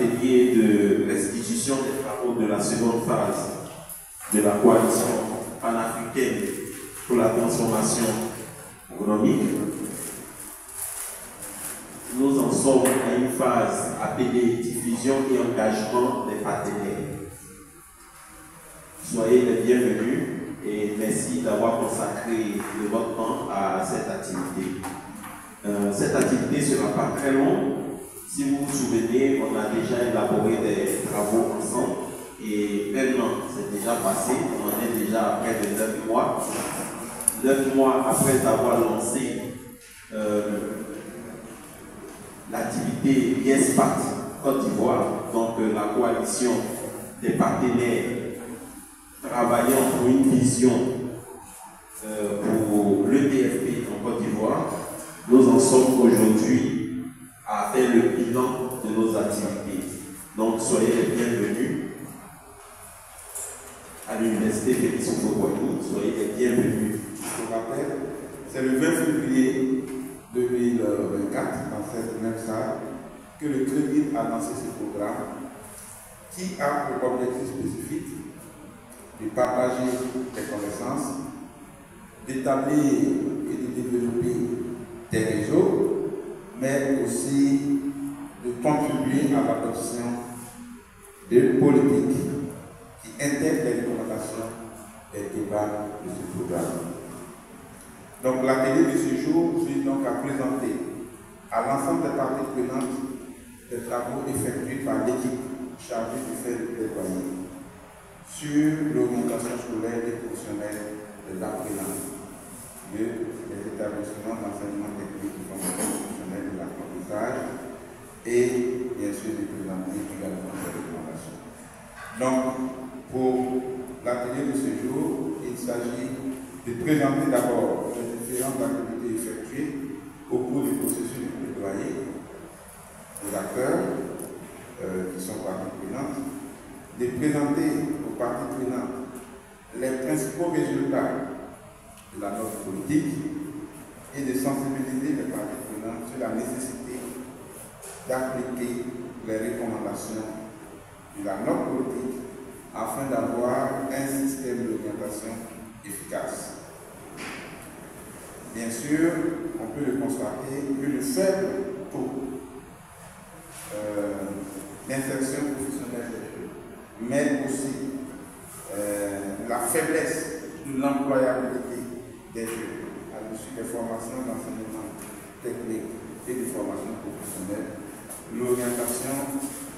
l'atelier de restitution des travaux de la seconde phase de la coalition panafricaine pour la transformation économique. Nous en sommes à une phase appelée diffusion et engagement des partenaires. Soyez les bienvenus et merci d'avoir consacré de votre temps à cette activité. Cette activité ne sera pas très longue. Si vous vous souvenez, on a déjà élaboré des travaux ensemble et maintenant, c'est déjà passé, on en est déjà à près de 9 mois. 9 mois après avoir lancé l'activité Yes Party Côte d'Ivoire, donc la coalition des partenaires travaillant pour une vision pour l'ETFP en Côte d'Ivoire. Nous en sommes aujourd'hui à faire le bilan de nos activités. Donc soyez les bienvenus à l'Université Félix Houphouët-Boigny, soyez les bienvenus. Je rappelle, c'est le 20 février 2024, dans cette même salle, que le CREDIT a lancé ce programme qui a pour objectif spécifique de partager des connaissances, d'établir et de développer des réseaux, mais aussi de contribuer à l'adoption de politiques qui intègrent les recommandations des débats de ce programme. Donc l'atelier de ce jour vise donc à présenter à l'ensemble des parties prenantes des travaux effectués par l'équipe chargée de faire le plaidoyer sur l'orientation scolaire des professionnels de l'apprenance des établissements d'enseignement technique de formation professionnelle de l'apprentissage et bien sûr de présenter également des recommandations. Donc pour l'atelier de ce jour, il s'agit de présenter d'abord les différentes activités effectuées au cours du processus de plaidoyer aux acteurs qui sont parties prenantes, de présenter aux parties prenantes les principaux résultats de la note politique et de sensibiliser les parties prenantes sur la nécessité d'appliquer les recommandations de la note politique afin d'avoir un système d'orientation efficace. Bien sûr, on peut le constater que le faible taux d'insertion professionnelle des jeunes, mais aussi la faiblesse de l'employabilité des jeunes à l'issue des formations d'enseignement technique et de formation professionnelle, l'orientation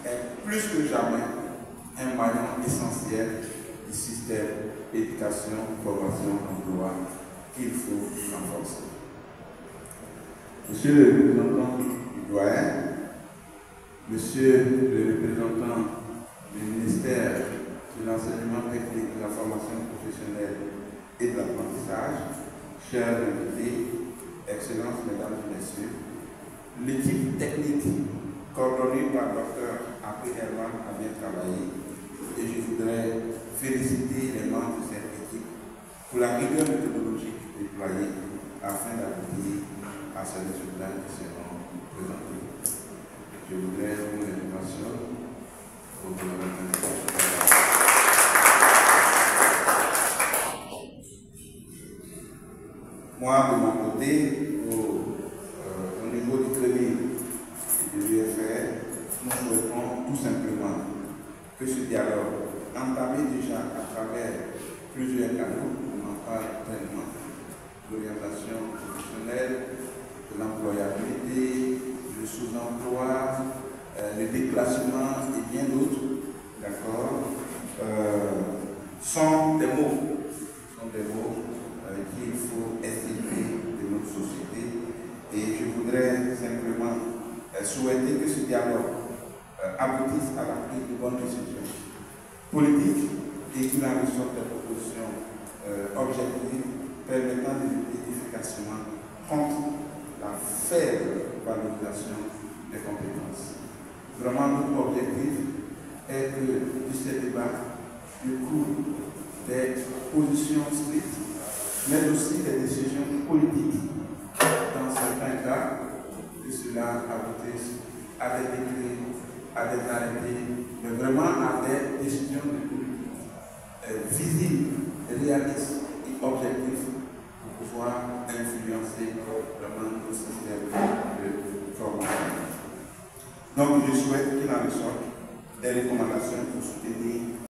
est plus que jamais un maillon essentiel du système éducation, formation, emploi qu'il faut renforcer. Monsieur le représentant du doyen, Monsieur le représentant du ministère de l'enseignement technique, de la formation professionnelle et de l'apprentissage, chers invités, Excellences, Mesdames et Messieurs, l'équipe technique coordonnée par Dr. Apé Herman a bien travaillé et je voudrais féliciter les membres de cette équipe pour la rigueur méthodologique déployée afin d'aboutir à ces résultats qui seront présentés. Je voudrais une information au gouvernement. Moi, de mon côté, au niveau du CREDIT et de l'UFR, nous souhaitons tout simplement que ce dialogue, entamé déjà à travers plusieurs canaux, on en parle pleinement, l'orientation professionnelle, de l'employabilité, le sous-emploi, le déclassement et bien d'autres, d'accord, sont des mots qu'il faut estimer de notre société. Et je voudrais simplement souhaiter que ce dialogue aboutisse à la prise de bonnes décisions politiques et qu'il en ressorte des propositions objectives permettant de lutter efficacement contre la faible valorisation des compétences. Vraiment, notre objectif est que de ce débat découle des positions strictes, mais aussi des décisions politiques. Dans certains cas, que cela aboutisse à des décrets à des arrêtés, mais vraiment à des décisions de politique visibles, réalistes et objectifs pour pouvoir influencer vraiment le système de formation. Donc je souhaite qu'il en ressorte des recommandations pour soutenir